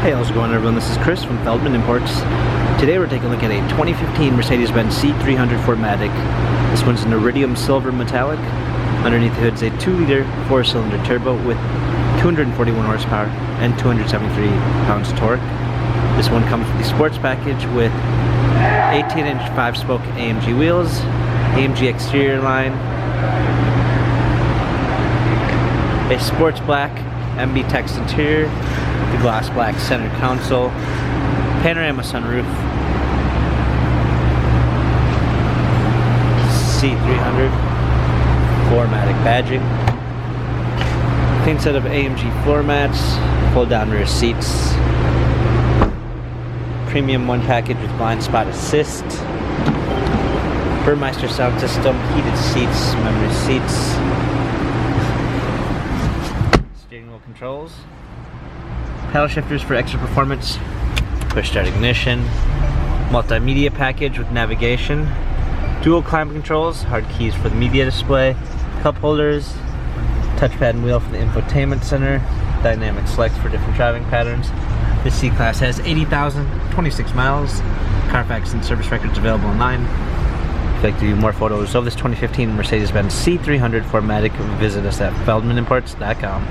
Hey, how's it going everyone? This is Chris from Feldmann Imports. Today we're taking a look at a 2015 Mercedes-Benz C300 4MATIC. This one's an iridium silver metallic. Underneath the hood is a 2-liter 4-cylinder turbo with 241 horsepower and 273 pounds torque. This one comes with the sports package with 18-inch 5-spoke AMG wheels, AMG exterior line, a sports black MB text interior, the gloss black center console, panorama sunroof, C300 4MATIC badging, clean set of AMG floor mats, fold down rear seats, premium one package with blind spot assist, Burmeister sound system, heated seats, memory seats, steering wheel controls, paddle shifters for extra performance, push start ignition, multimedia package with navigation, dual climate controls, hard keys for the media display, cup holders, touchpad and wheel for the infotainment center, dynamic select for different driving patterns. This C-Class has 80,026 miles, Carfax and service records available online. If you'd like to view more photos of this 2015 Mercedes-Benz C300 4MATIC, visit us at feldmanimports.com.